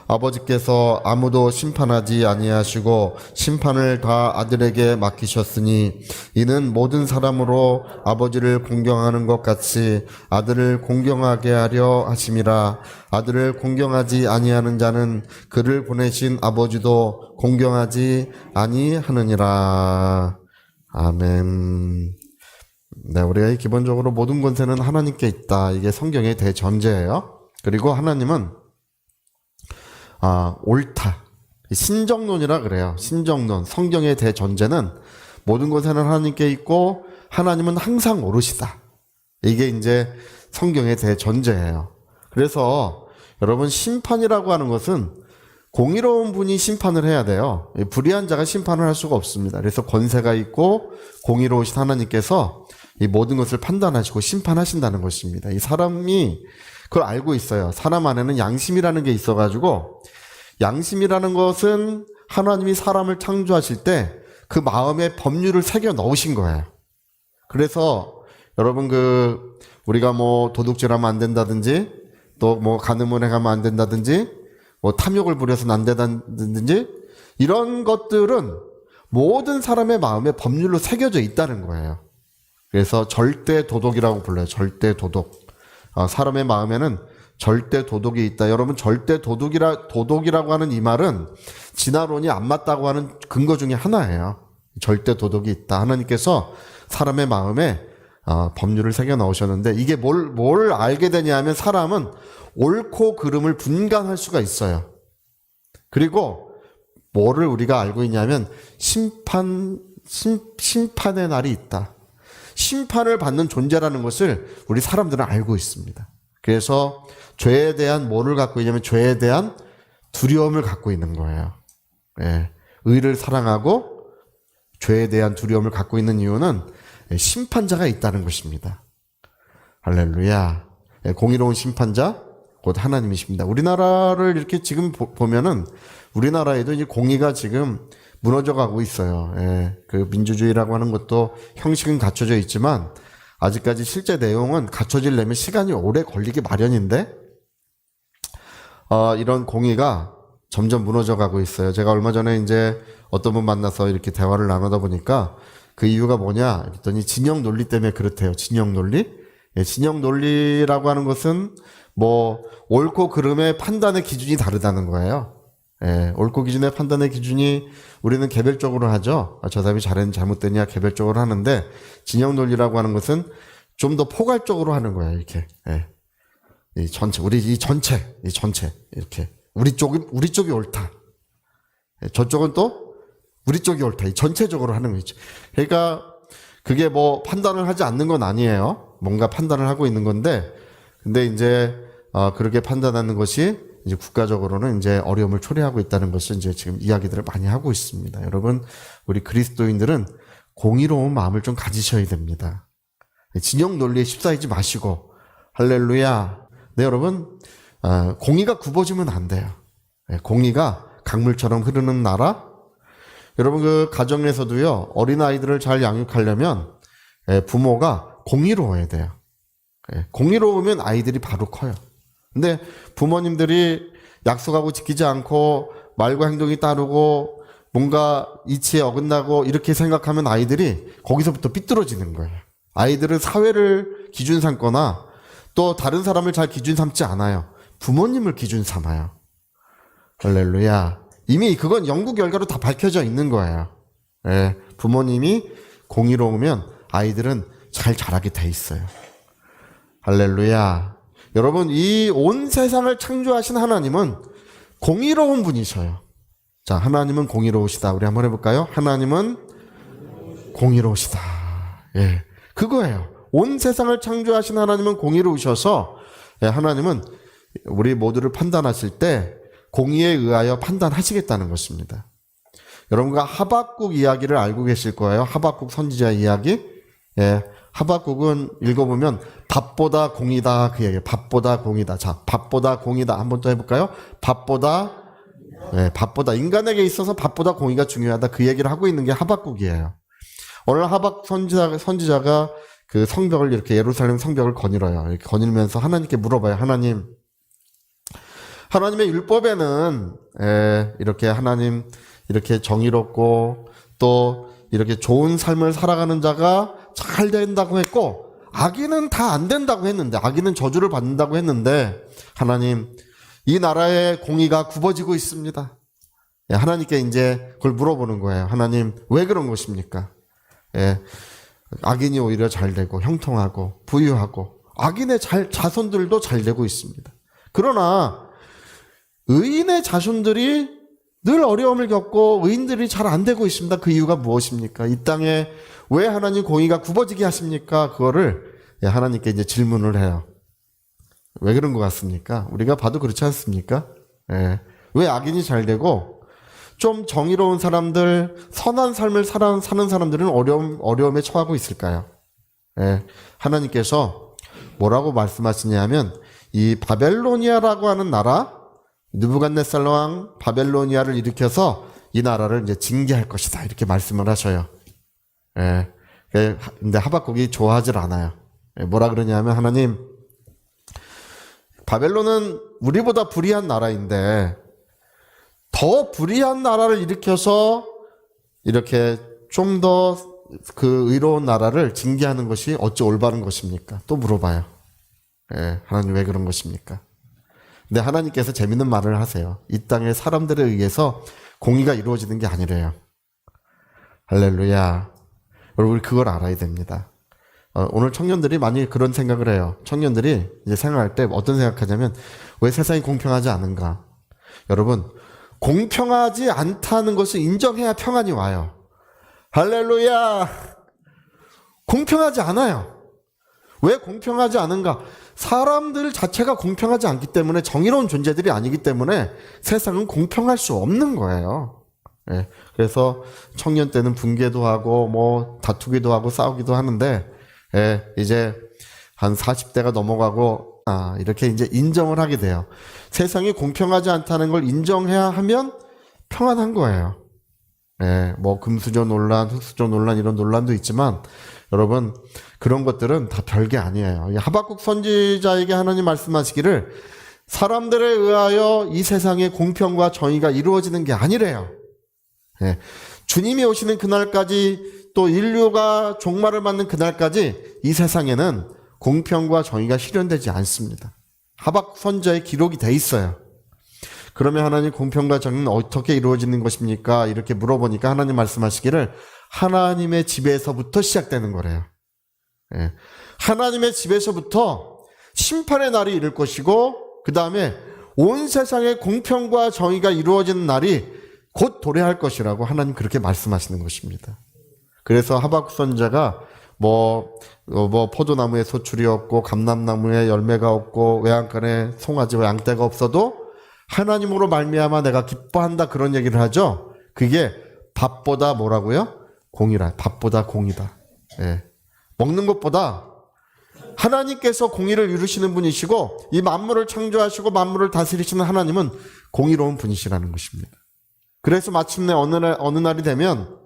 아버지께서 아무도 심판하지 아니하시고 심판을 다 아들에게 맡기셨으니 이는 모든 사람으로 아버지를 공경하는 것 같이 아들을 공경하게 하려 하심이라. 아들을 공경하지 아니하는 자는 그를 보내신 아버지도 공경하지 아니하느니라. 아멘. 네, 우리가 기본적으로 모든 권세는 하나님께 있다. 이게 성경의 대전제예요. 그리고 하나님은 옳다. 신정론이라 그래요. 신정론. 성경의 대전제는 모든 권세는 하나님께 있고 하나님은 항상 옳으시다. 이게 이제 성경의 대전제예요. 그래서 여러분, 심판이라고 하는 것은 공의로운 분이 심판을 해야 돼요. 불의한 자가 심판을 할 수가 없습니다. 그래서 권세가 있고 공의로우신 하나님께서 이 모든 것을 판단하시고 심판하신다는 것입니다. 이 사람이 그걸 알고 있어요. 사람 안에는 양심이라는 게 있어가지고, 양심이라는 것은 하나님이 사람을 창조하실 때 그 마음에 법률을 새겨 넣으신 거예요. 그래서 여러분, 우리가 뭐 도둑질하면 안 된다든지, 또 뭐 간음을 해가면 안 된다든지, 뭐 탐욕을 부려서는 안 된다든지, 이런 것들은 모든 사람의 마음에 법률로 새겨져 있다는 거예요. 그래서 절대 도덕이라고 불러요. 절대 도덕. 사람의 마음에는 절대 도덕이 있다. 여러분, 절대 도덕이라고 하는 이 말은 진화론이 안 맞다고 하는 근거 중에 하나예요. 절대 도덕이 있다. 하나님께서 사람의 마음에 법률을 새겨 넣으셨는데, 이게 뭘 알게 되냐 하면 사람은 옳고 그름을 분간할 수가 있어요. 그리고 뭐를 우리가 알고 있냐면 심판의 날이 있다. 심판을 받는 존재라는 것을 우리 사람들은 알고 있습니다. 그래서 죄에 대한 뭐를 갖고 있냐면 죄에 대한 두려움을 갖고 있는 거예요. 예. 의를 사랑하고 죄에 대한 두려움을 갖고 있는 이유는 심판자가 있다는 것입니다. 할렐루야. 예. 공의로운 심판자 곧 하나님이십니다. 우리나라를 이렇게 지금 보면은 우리나라에도 이제 공의가 지금 무너져 가고 있어요. 예, 민주주의라고 하는 것도 형식은 갖춰져 있지만 아직까지 실제 내용은 갖춰지려면 시간이 오래 걸리기 마련인데, 이런 공의가 점점 무너져 가고 있어요. 제가 얼마 전에 이제 어떤 분 만나서 이렇게 대화를 나누다 보니까 그 이유가 뭐냐 했더니 진영 논리 때문에 그렇대요. 진영 논리? 예, 진영 논리라고 하는 것은 뭐 옳고 그름의 판단의 기준이 다르다는 거예요. 예, 옳고 기준의 판단의 기준이 우리는 개별적으로 하죠. 저 사람이 잘못되냐 개별적으로 하는데, 진영 논리라고 하는 것은 좀 더 포괄적으로 하는 거예요. 이렇게. 예. 이 전체 이렇게 우리 쪽이 옳다. 예, 저쪽은 또 우리 쪽이 옳다. 이 전체적으로 하는 거죠. 그러니까 그게 뭐 판단을 하지 않는 건 아니에요. 뭔가 판단을 하고 있는 건데, 근데 이제 그렇게 판단하는 것이 이제 국가적으로는 이제 어려움을 초래하고 있다는 것을 이제 지금 이야기들을 많이 하고 있습니다. 여러분, 우리 그리스도인들은 공의로운 마음을 좀 가지셔야 됩니다. 진영 논리에 휩싸이지 마시고, 할렐루야. 네, 여러분, 공의가 굽어지면 안 돼요. 공의가 강물처럼 흐르는 나라. 여러분, 가정에서도요, 어린아이들을 잘 양육하려면 부모가 공의로워야 돼요. 공의로우면 아이들이 바로 커요. 근데 부모님들이 약속하고 지키지 않고 말과 행동이 따르고 뭔가 이치에 어긋나고 이렇게 생각하면 아이들이 거기서부터 삐뚤어지는 거예요. 아이들은 사회를 기준 삼거나 또 다른 사람을 잘 기준 삼지 않아요. 부모님을 기준 삼아요. 할렐루야. 이미 그건 연구 결과로 다 밝혀져 있는 거예요. 예, 부모님이 공의로우면 아이들은 잘 자라게 돼 있어요. 할렐루야. 여러분, 이 온 세상을 창조하신 하나님은 공의로운 분이셔요. 자, 하나님은 공의로우시다. 우리 한번 해볼까요? 하나님은 공의로우시다. 예, 그거예요. 온 세상을 창조하신 하나님은 공의로우셔서, 예, 하나님은 우리 모두를 판단하실 때 공의에 의하여 판단하시겠다는 것입니다. 여러분과 하박국 이야기를 알고 계실 거예요. 하박국 선지자 이야기. 예, 하박국은 읽어보면 밥보다 공이다, 그 얘기예요. 밥보다 공이다. 자, 밥보다 공이다. 한번 또 해볼까요? 밥보다 인간에게 있어서 밥보다 공의가 중요하다. 그 얘기를 하고 있는 게 하박국이에요. 오늘 하박 선지자가 그 성벽을 이렇게 예루살렘 성벽을 거닐어요. 이렇게 거닐면서 하나님께 물어봐요. 하나님의 율법에는 이렇게 하나님 이렇게 정의롭고 또 이렇게 좋은 삶을 살아가는 자가 잘 된다고 했고, 악인은 다 안 된다고 했는데, 악인은 저주를 받는다고 했는데, 하나님 이 나라의 공의가 굽어지고 있습니다. 하나님께 이제 그걸 물어보는 거예요. 하나님 왜 그런 것입니까? 악인이 오히려 잘 되고 형통하고 부유하고 악인의 자손들도 잘 되고 있습니다. 그러나 의인의 자손들이 늘 어려움을 겪고 의인들이 잘 안 되고 있습니다. 그 이유가 무엇입니까? 이 땅에 왜 하나님 공의가 굽어지게 하십니까? 그거를 하나님께 이제 질문을 해요. 왜 그런 것 같습니까? 우리가 봐도 그렇지 않습니까? 왜 악인이 잘 되고 좀 정의로운 사람들, 선한 삶을 사는 사람들은 어려움에 처하고 있을까요? 하나님께서 뭐라고 말씀하시냐면, 이 바벨로니아라고 하는 나라, 느부갓네살 왕 바벨로니아를 일으켜서 이 나라를 이제 징계할 것이다, 이렇게 말씀을 하셔요. 근데 하박국이 좋아하질 않아요. 뭐라 그러냐면, 하나님, 바벨론은 우리보다 불의한 나라인데 더 불의한 나라를 일으켜서 이렇게 좀 더 그 의로운 나라를 징계하는 것이 어찌 올바른 것입니까? 또 물어봐요. 하나님 왜 그런 것입니까? 근데 하나님께서 재밌는 말을 하세요. 이 땅의 사람들에 의해서 공의가 이루어지는 게 아니래요. 할렐루야. 여러분, 우리 그걸 알아야 됩니다. 오늘 청년들이 많이 그런 생각을 해요. 청년들이 이제 생각할 때 어떤 생각하냐면, 왜 세상이 공평하지 않은가? 여러분, 공평하지 않다는 것을 인정해야 평안이 와요. 할렐루야! 공평하지 않아요. 왜 공평하지 않은가? 사람들 자체가 공평하지 않기 때문에, 정의로운 존재들이 아니기 때문에 세상은 공평할 수 없는 거예요. 그래서 청년 때는 분개도 하고 뭐 다투기도 하고 싸우기도 하는데, 이제 한 40대가 넘어가고 이렇게 이제 인정을 하게 돼요. 세상이 공평하지 않다는 걸 인정해야 하면 평안한 거예요. 뭐 금수저 논란, 흑수저 논란, 이런 논란도 있지만 여러분, 그런 것들은 다 별게 아니에요. 하박국 선지자에게 하나님 말씀하시기를, 사람들에 의하여 이 세상의 공평과 정의가 이루어지는 게 아니래요. 주님이 오시는 그날까지, 또 인류가 종말을 맞는 그날까지 이 세상에는 공평과 정의가 실현되지 않습니다. 하박국 선지자의 기록이 돼 있어요. 그러면 하나님, 공평과 정의는 어떻게 이루어지는 것입니까? 이렇게 물어보니까 하나님 말씀하시기를, 하나님의 집에서부터 시작되는 거래요. 하나님의 집에서부터 심판의 날이 이를 것이고, 그 다음에 온 세상의 공평과 정의가 이루어지는 날이 곧 도래할 것이라고 하나님 그렇게 말씀하시는 것입니다. 그래서 하박국 선지자가 뭐 포도나무에 소출이 없고 감람나무에 열매가 없고 외양간에 송아지와 양떼가 없어도 하나님으로 말미암아 내가 기뻐한다, 그런 얘기를 하죠. 그게 밥보다 뭐라고요? 공이라. 밥보다 공이다. 먹는 것보다 하나님께서 공의를 이루시는 분이시고, 이 만물을 창조하시고 만물을 다스리시는 하나님은 공의로운 분이시라는 것입니다. 그래서 마침내 어느 날이 되면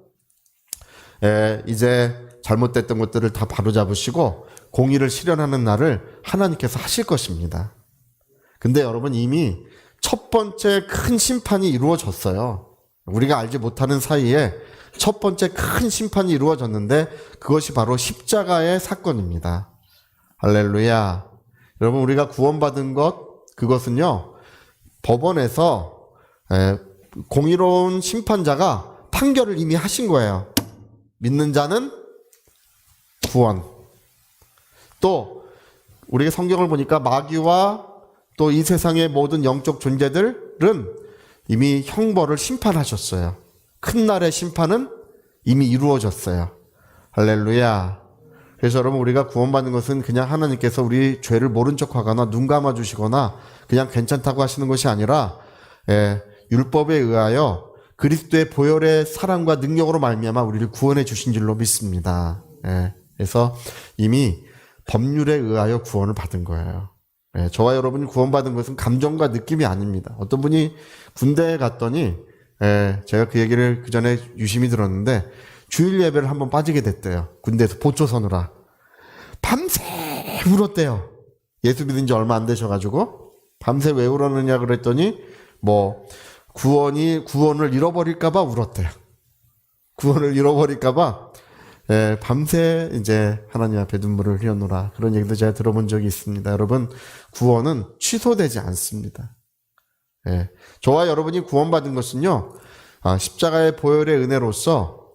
이제 잘못됐던 것들을 다 바로잡으시고 공의를 실현하는 날을 하나님께서 하실 것입니다. 근데 여러분, 이미 첫 번째 큰 심판이 이루어졌어요. 우리가 알지 못하는 사이에 첫 번째 큰 심판이 이루어졌는데, 그것이 바로 십자가의 사건입니다. 할렐루야. 여러분, 우리가 구원받은 그것은요, 법원에서 공의로운 심판자가 판결을 이미 하신 거예요. 믿는 자는 구원. 또 우리가 성경을 보니까 마귀와 또 이 세상의 모든 영적 존재들은 이미 형벌을 심판하셨어요. 큰 날의 심판은 이미 이루어졌어요. 할렐루야. 그래서 여러분, 우리가 구원받는 것은 그냥 하나님께서 우리 죄를 모른 척하거나 눈 감아주시거나 그냥 괜찮다고 하시는 것이 아니라, 율법에 의하여 그리스도의 보혈의 사랑과 능력으로 말미암아 우리를 구원해 주신 줄로 믿습니다. 그래서 이미 법률에 의하여 구원을 받은 거예요. 저와 여러분이 구원받은 것은 감정과 느낌이 아닙니다. 어떤 분이 군대에 갔더니, 제가 그 얘기를 그 전에 유심히 들었는데, 주일 예배를 한번 빠지게 됐대요. 군대에서 보초 서느라 밤새 울었대요. 예수 믿은 지 얼마 안 되셔가지고. 밤새 왜 울었느냐 그랬더니 뭐 구원을 잃어버릴까봐 울었대요. 구원을 잃어버릴까봐 밤새 이제 하나님 앞에 눈물을 흘렸노라. 그런 얘기도 제가 들어본 적이 있습니다. 여러분, 구원은 취소되지 않습니다. 저와 여러분이 구원받은 것은요, 십자가의 보혈의 은혜로서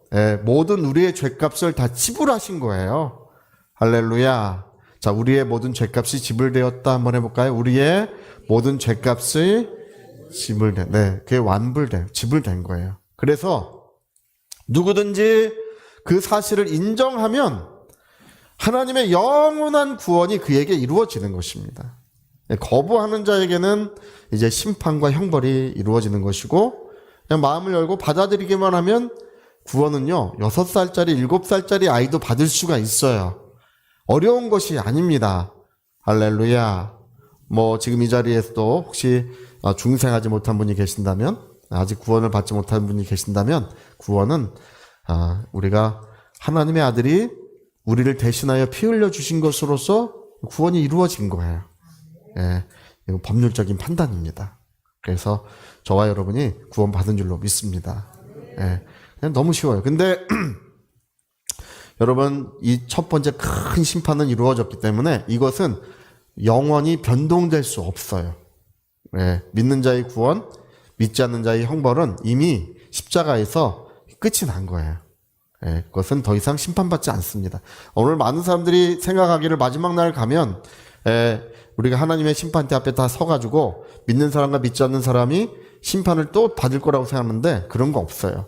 모든 우리의 죄값을 다 지불하신 거예요. 할렐루야. 자, 우리의 모든 죄값이 지불되었다. 한번 해볼까요? 우리의 모든 죄값이 그게 지불된 거예요. 그래서 누구든지 그 사실을 인정하면 하나님의 영원한 구원이 그에게 이루어지는 것입니다. 거부하는 자에게는 이제 심판과 형벌이 이루어지는 것이고, 그냥 마음을 열고 받아들이기만 하면 구원은요, 6살짜리, 7살짜리 아이도 받을 수가 있어요. 어려운 것이 아닙니다. 할렐루야. 뭐 지금 이 자리에서도 혹시 중생하지 못한 분이 계신다면, 아직 구원을 받지 못한 분이 계신다면, 구원은 우리가 하나님의 아들이 우리를 대신하여 피 흘려 주신 것으로서 구원이 이루어진 거예요. 이건 법률적인 판단입니다. 그래서 저와 여러분이 구원받은 줄로 믿습니다. 그냥 너무 쉬워요. 근데 여러분, 이 첫 번째 큰 심판은 이루어졌기 때문에 이것은 영원히 변동될 수 없어요. 믿는 자의 구원, 믿지 않는 자의 형벌은 이미 십자가에서 끝이 난 거예요. 그것은 더 이상 심판받지 않습니다. 오늘 많은 사람들이 생각하기를 마지막 날 가면 우리가 하나님의 심판대 앞에 다 서가지고 믿는 사람과 믿지 않는 사람이 심판을 또 받을 거라고 생각하는데 그런 거 없어요.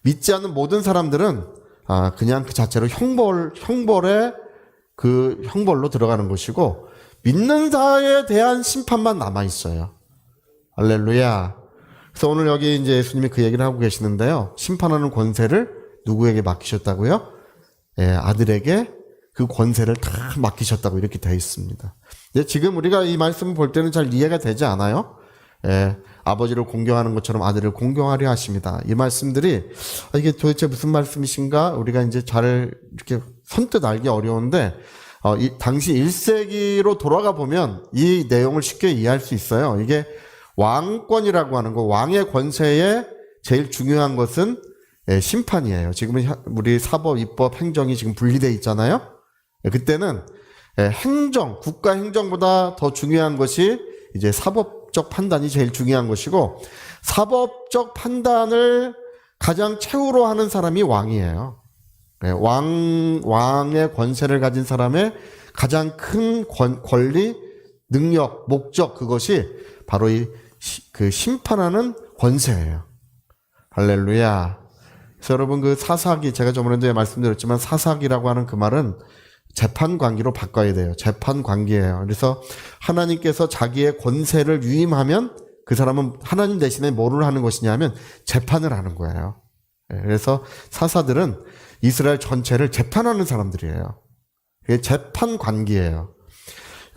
믿지 않는 모든 사람들은 그냥 그 자체로 형벌의 그 형벌로 들어가는 것이고, 믿는 자에 대한 심판만 남아 있어요. 할렐루야. 그래서 오늘 여기 이제 예수님이 그 얘기를 하고 계시는데요. 심판하는 권세를 누구에게 맡기셨다고요? 아들에게 그 권세를 다 맡기셨다고 이렇게 되어 있습니다. 지금 우리가 이 말씀을 볼 때는 잘 이해가 되지 않아요? 아버지를 공경하는 것처럼 아들을 공경하려 하십니다. 이 말씀들이 이게 도대체 무슨 말씀이신가? 우리가 이제 잘 이렇게 선뜻 알기 어려운데 당시 1세기로 돌아가 보면 이 내용을 쉽게 이해할 수 있어요. 이게 왕권이라고 하는 거, 왕의 권세에 제일 중요한 것은 심판이에요. 지금은 우리 사법, 입법, 행정이 지금 분리되어 있잖아요. 그때는 행정, 국가 행정보다 더 중요한 것이 이제 사법적 판단이 제일 중요한 것이고, 사법적 판단을 가장 최후로 하는 사람이 왕이에요. 왕의 권세를 가진 사람의 가장 큰 권리, 능력, 목적, 그것이 바로 그 심판하는 권세예요. 할렐루야. 그래서 여러분, 그 사사기, 제가 저번에도 말씀드렸지만 사사기라고 하는 그 말은 재판 관계로 바꿔야 돼요. 재판 관계예요. 그래서 하나님께서 자기의 권세를 유임하면 그 사람은 하나님 대신에 뭐를 하는 것이냐 하면 재판을 하는 거예요. 그래서 사사들은 이스라엘 전체를 재판하는 사람들이에요. 그게 재판 관계예요.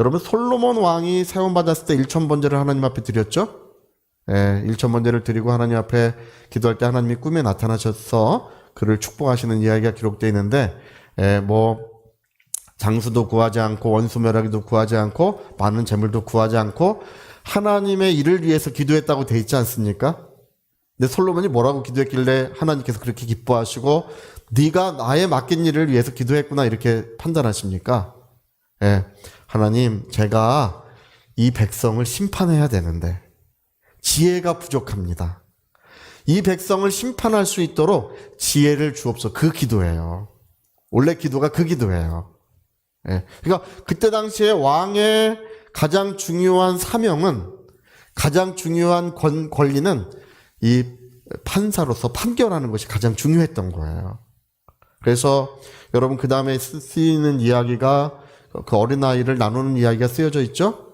여러분, 솔로몬 왕이 세움받았을 때 1,000번제를 하나님 앞에 드렸죠? 1,000번제를 드리고 하나님 앞에 기도할 때 하나님이 꿈에 나타나셔서 그를 축복하시는 이야기가 기록되어 있는데, 장수도 구하지 않고 원수멸하기도 구하지 않고 많은 재물도 구하지 않고 하나님의 일을 위해서 기도했다고 돼 있지 않습니까? 근데 솔로몬이 뭐라고 기도했길래 하나님께서 그렇게 기뻐하시고 네가 나의 맡긴 일을 위해서 기도했구나 이렇게 판단하십니까? 하나님, 제가 이 백성을 심판해야 되는데 지혜가 부족합니다. 이 백성을 심판할 수 있도록 지혜를 주옵소서. 그 기도예요. 원래 기도가 그 기도예요. 그러니까 그때 당시에 왕의 가장 중요한 사명은, 가장 중요한 권리는 이 판사로서 판결하는 것이 가장 중요했던 거예요. 그래서 여러분, 그 다음에 쓰이는 이야기가 그 어린아이를 나누는 이야기가 쓰여져 있죠?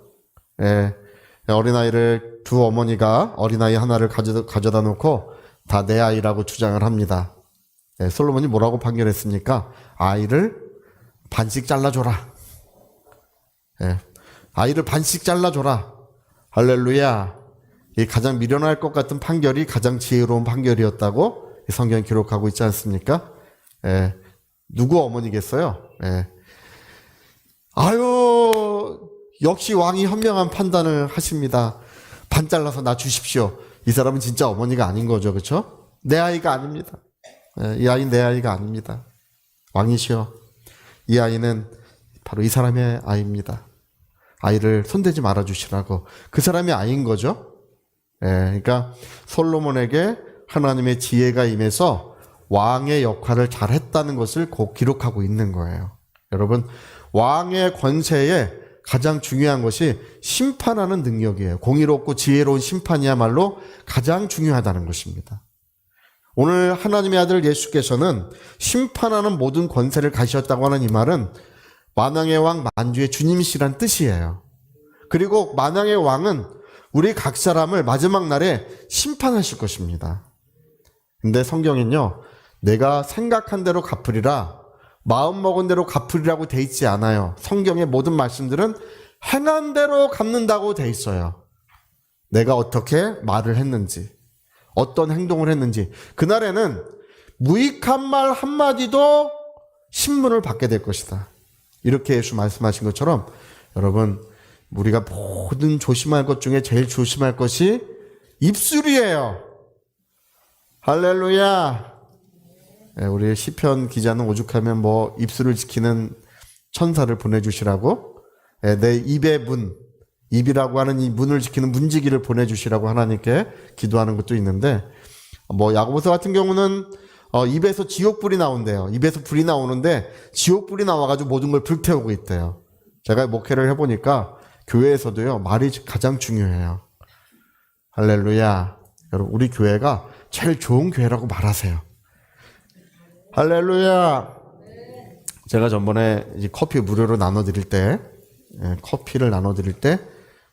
어린아이를 두 어머니가 어린아이 하나를 가져다 놓고 다 내 아이라고 주장을 합니다. 솔로몬이 뭐라고 판결했습니까? 아이를 반씩 잘라줘라. 아이를 반씩 잘라줘라. 할렐루야. 이 가장 미련할 것 같은 판결이 가장 지혜로운 판결이었다고 성경이 기록하고 있지 않습니까? 누구 어머니겠어요? 아유, 역시 왕이 현명한 판단을 하십니다. 반 잘라서 나 주십시오. 이 사람은 진짜 어머니가 아닌 거죠. 그렇죠? 내 아이가 아닙니다. 이 아이는 내 아이가 아닙니다. 왕이시여, 이 아이는 바로 이 사람의 아이입니다. 아이를 손대지 말아주시라고. 그 사람이 아이인 거죠. 그러니까 솔로몬에게 하나님의 지혜가 임해서 왕의 역할을 잘했다는 것을 꼭 기록하고 있는 거예요. 여러분, 왕의 권세에 가장 중요한 것이 심판하는 능력이에요. 공의롭고 지혜로운 심판이야말로 가장 중요하다는 것입니다. 오늘 하나님의 아들 예수께서는 심판하는 모든 권세를 가지셨다고 하는 이 말은 만왕의 왕 만주의 주님이시란 뜻이에요. 그리고 만왕의 왕은 우리 각 사람을 마지막 날에 심판하실 것입니다. 근데 성경은요, 내가 생각한 대로 갚으리라, 마음 먹은 대로 갚으리라고 돼 있지 않아요. 성경의 모든 말씀들은 행한 대로 갚는다고 돼 있어요. 내가 어떻게 말을 했는지, 어떤 행동을 했는지. 그날에는 무익한 말 한마디도 신문을 받게 될 것이다. 이렇게 예수 말씀하신 것처럼 여러분, 우리가 모든 조심할 것 중에 제일 조심할 것이 입술이에요. 할렐루야. 우리 시편 기자는 오죽하면 입술을 지키는 천사를 보내주시라고, 내 입의 문, 입이라고 하는 이 문을 지키는 문지기를 보내주시라고 하나님께 기도하는 것도 있는데, 야고보서 같은 경우는 입에서 지옥불이 나온대요. 입에서 불이 나오는데 지옥불이 나와가지고 모든 걸 불태우고 있대요. 제가 목회를 해보니까 교회에서도요, 말이 가장 중요해요. 할렐루야. 여러분, 우리 교회가 제일 좋은 교회라고 말하세요. 할렐루야. 제가 전번에 이제 커피 무료로 나눠드릴 때, 커피를 나눠드릴 때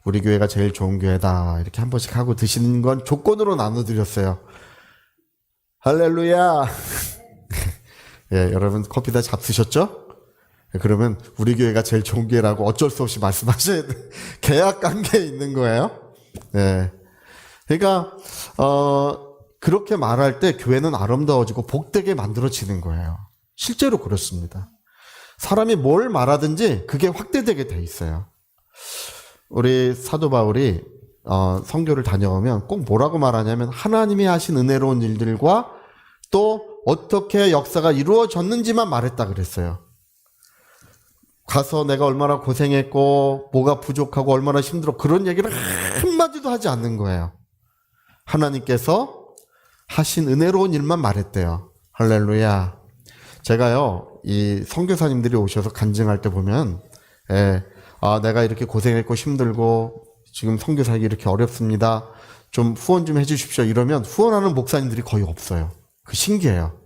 우리 교회가 제일 좋은 교회다 이렇게 한 번씩 하고 드시는 건 조건으로 나눠드렸어요. 할렐루야. 여러분 커피 다 잡수셨죠? 그러면 우리 교회가 제일 좋은 교회라고 어쩔 수 없이 말씀하셔야 돼. 계약 관계에 있는 거예요. 그러니까 그렇게 말할 때 교회는 아름다워지고 복되게 만들어지는 거예요. 실제로 그렇습니다. 사람이 뭘 말하든지 그게 확대되게 돼 있어요. 우리 사도 바울이 선교를 다녀오면 꼭 뭐라고 말하냐면 하나님이 하신 은혜로운 일들과 또 어떻게 역사가 이루어졌는지만 말했다 그랬어요. 가서 내가 얼마나 고생했고 뭐가 부족하고 얼마나 힘들어 그런 얘기를 한마디도 하지 않는 거예요. 하나님께서 하신 은혜로운 일만 말했대요. 할렐루야. 제가요, 이 선교사님들이 오셔서 간증할 때 보면, 내가 이렇게 고생했고 힘들고 지금 선교사기 이렇게 어렵습니다. 좀 후원 좀 해주십시오. 이러면 후원하는 목사님들이 거의 없어요. 그 신기해요.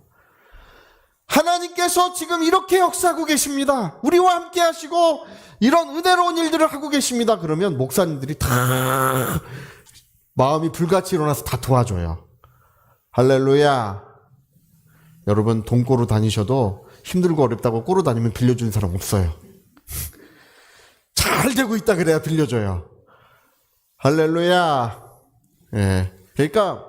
하나님께서 지금 이렇게 역사하고 계십니다. 우리와 함께 하시고 이런 은혜로운 일들을 하고 계십니다. 그러면 목사님들이 다 마음이 불같이 일어나서 다 도와줘요. 할렐루야. 여러분 돈 꼬로 다니셔도 힘들고 어렵다고 꼬로 다니면 빌려주는 사람 없어요. 잘 되고 있다 그래야 빌려줘요. 할렐루야. 그러니까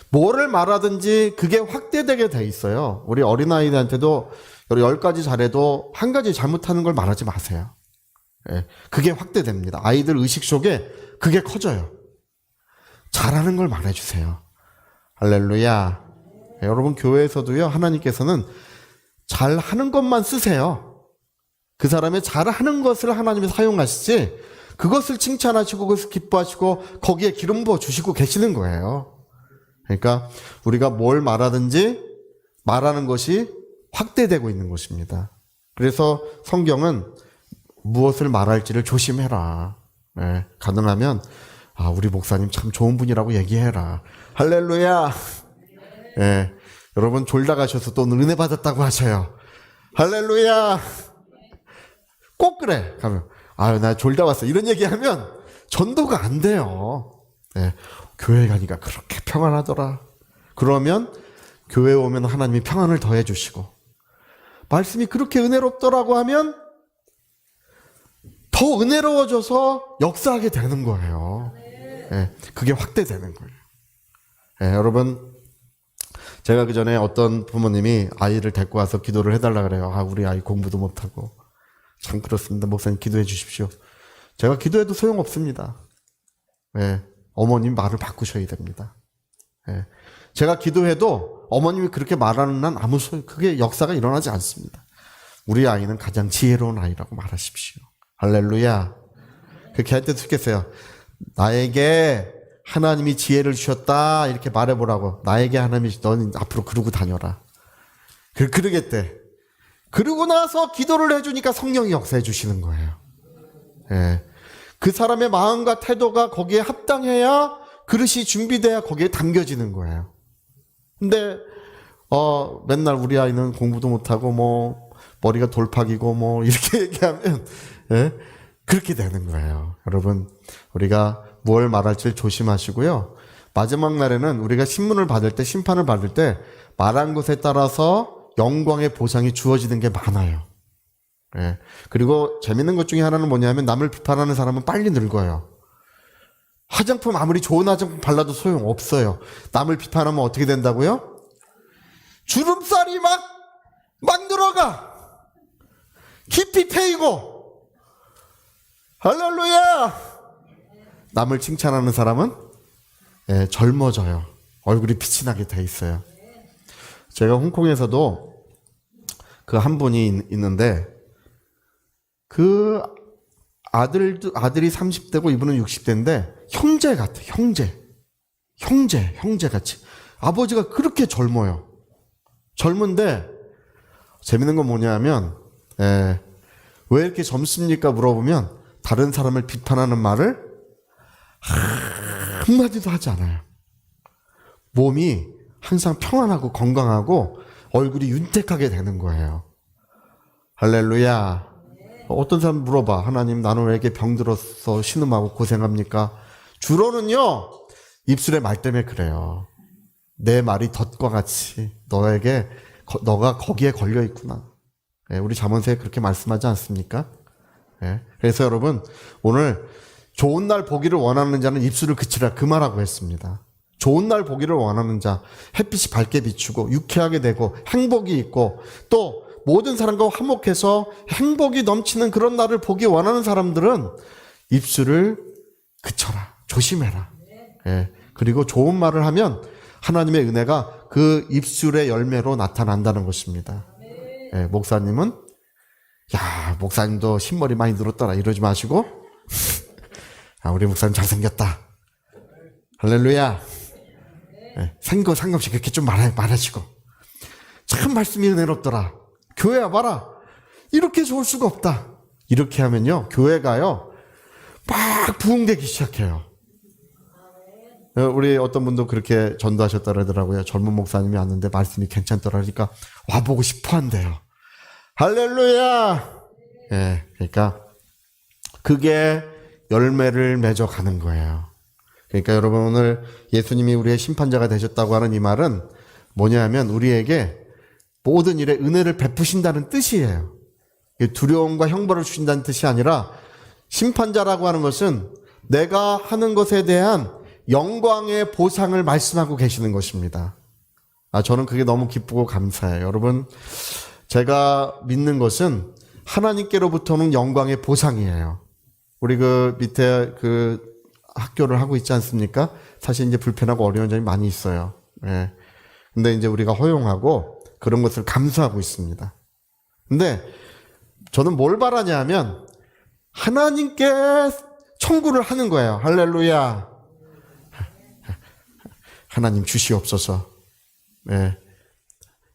뭐를 말하든지 그게 확대되게 돼 있어요. 우리 어린아이들한테도 10가지 잘해도 한 가지 잘못하는 걸 말하지 마세요. 그게 확대됩니다. 아이들 의식 속에 그게 커져요. 잘하는 걸 말해주세요. 할렐루야. 여러분 교회에서도요, 하나님께서는 잘하는 것만 쓰세요. 그 사람의 잘하는 것을 하나님이 사용하시지 그것을 칭찬하시고 그것을 기뻐하시고 거기에 기름 부어 주시고 계시는 거예요. 그러니까 우리가 뭘 말하든지 말하는 것이 확대되고 있는 것입니다. 그래서 성경은 무엇을 말할지를 조심해라. 가능하면 우리 목사님 참 좋은 분이라고 얘기해라. 할렐루야. 여러분 졸다 가셔서 또 은혜 받았다고 하셔요. 할렐루야. 꼭 그래. 가면 나 졸다 왔어. 이런 얘기하면 전도가 안 돼요. 교회 가니까 그렇게 평안하더라. 그러면 교회 오면 하나님이 평안을 더해 주시고 말씀이 그렇게 은혜롭더라고 하면 더 은혜로워져서 역사하게 되는 거예요. 그게 확대되는 거예요. 여러분 제가 그 전에 어떤 부모님이 아이를 데리고 와서 기도를 해달라 그래요. 우리 아이 공부도 못하고 참 그렇습니다. 목사님 기도해 주십시오. 제가 기도해도 소용없습니다. 예, 어머님 말을 바꾸셔야 됩니다. 예, 제가 기도해도 어머님이 그렇게 말하는 한 아무 그게 역사가 일어나지 않습니다. 우리 아이는 가장 지혜로운 아이라고 말하십시오. 할렐루야. 그렇게 할 때 좋겠어요. 나에게 하나님이 지혜를 주셨다 이렇게 말해보라고. 나에게 하나님이 너는 앞으로 그러고 다녀라. 그러겠대. 그러고 나서 기도를 해주니까 성령이 역사해 주시는 거예요. 예. 그 사람의 마음과 태도가 거기에 합당해야 그릇이 준비돼야 거기에 담겨지는 거예요. 근데 맨날 우리 아이는 공부도 못하고 뭐 머리가 돌팍이고 뭐 이렇게 얘기하면 예? 그렇게 되는 거예요. 여러분 우리가 뭘 말할지 조심하시고요. 마지막 날에는 우리가 신문을 받을 때 심판을 받을 때 말한 것에 따라서 영광의 보상이 주어지는 게 많아요. 예. 그리고 재밌는 것 중에 하나는 뭐냐면 남을 비판하는 사람은 빨리 늙어요. 화장품 아무리 좋은 화장품 발라도 소용없어요. 남을 비판하면 어떻게 된다고요? 주름살이 막 들어가. 깊이 패이고. 할렐루야. 남을 칭찬하는 사람은 예, 젊어져요. 얼굴이 빛이 나게 돼 있어요. 제가 홍콩에서도 그 한 분이 있는데 그 아들이 30대고 이분은 60대인데 형제 같아. 형제 같이. 아버지가 그렇게 젊어요. 젊은데 재밌는 건 뭐냐면 왜 이렇게 젊습니까? 물어보면 다른 사람을 비판하는 말을 한마디도 하지 않아요. 몸이 항상 평안하고 건강하고 얼굴이 윤택하게 되는 거예요. 할렐루야. 어떤 사람 물어봐. 하나님 나는 왜 이렇게 병들어서 신음하고 고생합니까? 주로는요. 입술의 말 때문에 그래요. 내 말이 덫과 같이 너가 거기에 걸려 있구나. 우리 잠언서에 그렇게 말씀하지 않습니까? 그래서 여러분 오늘 좋은 날 보기를 원하는 자는 입술을 그치라 그 말하고 했습니다. 좋은 날 보기를 원하는 자, 햇빛이 밝게 비추고 유쾌하게 되고 행복이 있고 또 모든 사람과 화목해서 행복이 넘치는 그런 날을 보기 원하는 사람들은 입술을 그쳐라. 조심해라. 그리고 좋은 말을 하면 하나님의 은혜가 그 입술의 열매로 나타난다는 것입니다. 목사님은 야 목사님도 흰머리 많이 늘었더라 이러지 마시고 우리 목사님 잘생겼다. 할렐루야. 생거 상관없이 그렇게 좀 말하시고 참 말씀이 은혜롭더라. 교회 와봐라. 이렇게 좋을 수가 없다. 이렇게 하면요 교회가요 막 부흥되기 시작해요. 우리 어떤 분도 그렇게 전도하셨다 그러더라고요. 젊은 목사님이 왔는데 말씀이 괜찮더라 그러니까 와보고 싶어 한대요. 할렐루야. 그러니까 그게 열매를 맺어가는 거예요. 그러니까 여러분 오늘 예수님이 우리의 심판자가 되셨다고 하는 이 말은 뭐냐면 우리에게 모든 일에 은혜를 베푸신다는 뜻이에요. 두려움과 형벌을 주신다는 뜻이 아니라 심판자라고 하는 것은 내가 하는 것에 대한 영광의 보상을 말씀하고 계시는 것입니다. 저는 그게 너무 기쁘고 감사해요. 여러분 제가 믿는 것은 하나님께로부터 오는 영광의 보상이에요. 우리 그 밑에 그 학교를 하고 있지 않습니까? 사실 이제 불편하고 어려운 점이 많이 있어요. 근데 이제 우리가 허용하고 그런 것을 감수하고 있습니다. 근데 저는 뭘 바라냐 하면 하나님께 청구를 하는 거예요. 할렐루야. 하나님 주시옵소서.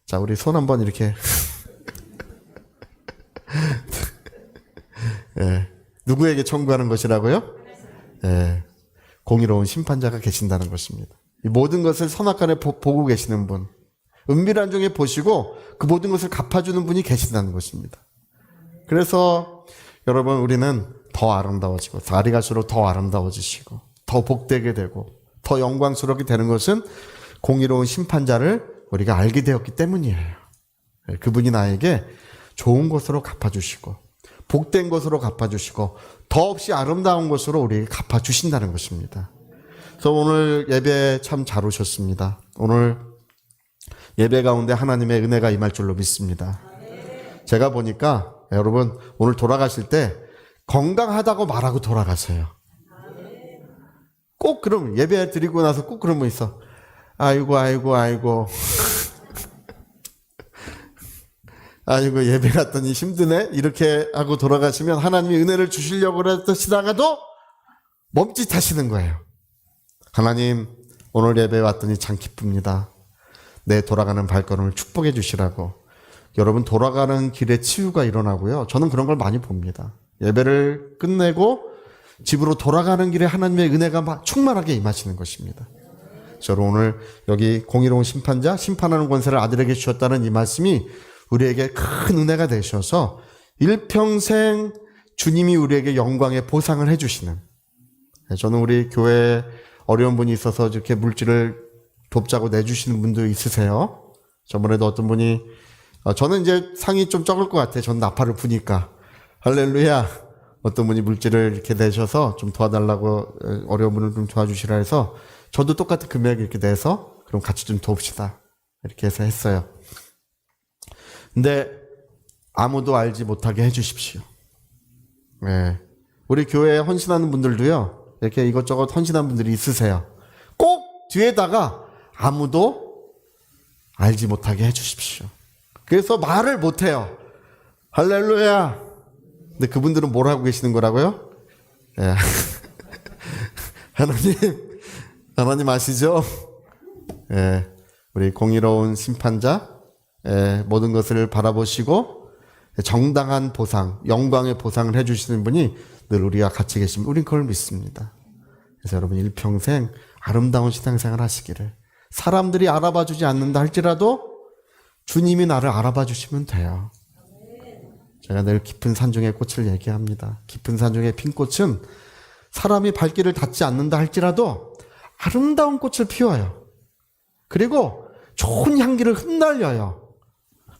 자, 우리 손 한번 이렇게. 누구에게 청구하는 것이라고요? 공의로운 심판자가 계신다는 것입니다. 이 모든 것을 선악간에 보고 계시는 분, 은밀한 중에 보시고 그 모든 것을 갚아주는 분이 계신다는 것입니다. 그래서 여러분 우리는 더 아름다워지고 날이 갈수록 더 아름다워지시고 더 복되게 되고 더 영광스럽게 되는 것은 공의로운 심판자를 우리가 알게 되었기 때문이에요. 그분이 나에게 좋은 것으로 갚아주시고 복된 것으로 갚아주시고 더없이 아름다운 것으로 우리에게 갚아주신다는 것입니다. 그래서 오늘 예배 참 잘 오셨습니다. 오늘 예배 가운데 하나님의 은혜가 임할 줄로 믿습니다. 제가 보니까 여러분 오늘 돌아가실 때 건강하다고 말하고 돌아가세요. 꼭 그럼 예배 드리고 나서 꼭 그런 분 있어. 아이고 아이고 예배 갔더니 힘드네 이렇게 하고 돌아가시면 하나님이 은혜를 주시려고 하시다가도 멈칫하시는 거예요. 하나님 오늘 예배 왔더니 참 기쁩니다. 내 돌아가는 발걸음을 축복해 주시라고. 여러분 돌아가는 길에 치유가 일어나고요. 저는 그런 걸 많이 봅니다. 예배를 끝내고 집으로 돌아가는 길에 하나님의 은혜가 막 충만하게 임하시는 것입니다. 저는 오늘 여기 공의로운 심판자, 심판하는 권세를 아들에게 주셨다는 이 말씀이 우리에게 큰 은혜가 되셔서 일평생 주님이 우리에게 영광의 보상을 해주시는, 저는 우리 교회에 어려운 분이 있어서 이렇게 물질을 돕자고 내주시는 분도 있으세요. 저번에도 어떤 분이 저는 이제 상이 좀 적을 것 같아요. 전 나팔을 부니까. 할렐루야. 어떤 분이 물질을 이렇게 내셔서 좀 도와달라고, 어려운 분을 좀 도와주시라 해서 저도 똑같은 금액 이렇게 내서 그럼 같이 좀 돕시다 이렇게 해서 했어요. 근데 아무도 알지 못하게 해주십시오. 네. 우리 교회에 헌신하는 분들도요, 이렇게 이것저것 헌신한 분들이 있으세요. 꼭 뒤에다가 아무도 알지 못하게 해주십시오. 그래서 말을 못해요. 할렐루야. 근데 그분들은 뭘 하고 계시는 거라고요? 예. 하나님 아시죠? 예. 우리 공의로운 심판자, 예. 모든 것을 바라보시고 정당한 보상, 영광의 보상을 해주시는 분이 늘 우리와 같이 계시면 우린 그걸 믿습니다. 그래서 여러분 일평생 아름다운 신앙생활 하시기를. 사람들이 알아봐 주지 않는다 할지라도 주님이 나를 알아봐 주시면 돼요. 제가 늘 깊은 산중의 꽃을 얘기합니다. 깊은 산중의 핀 꽃은 사람이 발길을 닿지 않는다 할지라도 아름다운 꽃을 피워요. 그리고 좋은 향기를 흩날려요.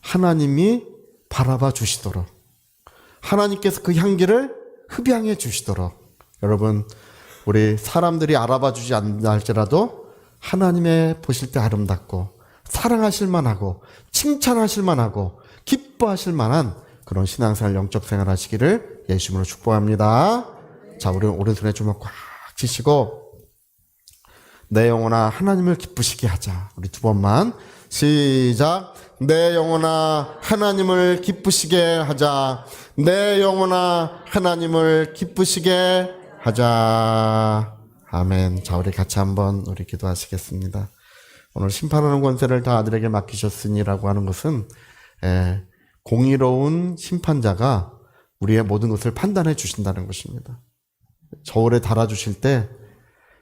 하나님이 바라봐 주시도록, 하나님께서 그 향기를 흡양해 주시도록. 여러분 우리 사람들이 알아봐 주지 않는다 할지라도 하나님의 보실 때 아름답고 사랑하실 만하고 칭찬하실 만하고 기뻐하실 만한 그런 신앙생활, 영적 생활 하시기를 예수님으로 축복합니다. 자, 우리 오른손에 주먹 꽉 쥐시고 내 영혼아 하나님을 기쁘시게 하자. 우리 두 번만 시작. 내 영혼아 하나님을 기쁘시게 하자. 내 영혼아 하나님을 기쁘시게 하자. 아멘. 자, 우리 같이 한번 우리 기도하시겠습니다. 오늘 심판하는 권세를 다 아들에게 맡기셨으니라고 하는 것은 공의로운 심판자가 우리의 모든 것을 판단해 주신다는 것입니다. 저울에 달아주실 때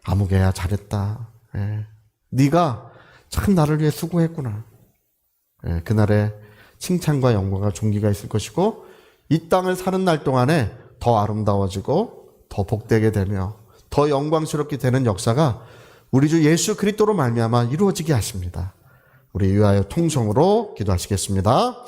아무개야 잘했다. 네가 참 나를 위해 수고했구나. 그날에 칭찬과 영광과 존귀가 있을 것이고 이 땅을 사는 날 동안에 더 아름다워지고 더 복되게 되며 더 영광스럽게 되는 역사가 우리 주 예수 그리스도로 말미암아 이루어지게 하십니다. 우리 위하여 통성으로 기도하시겠습니다.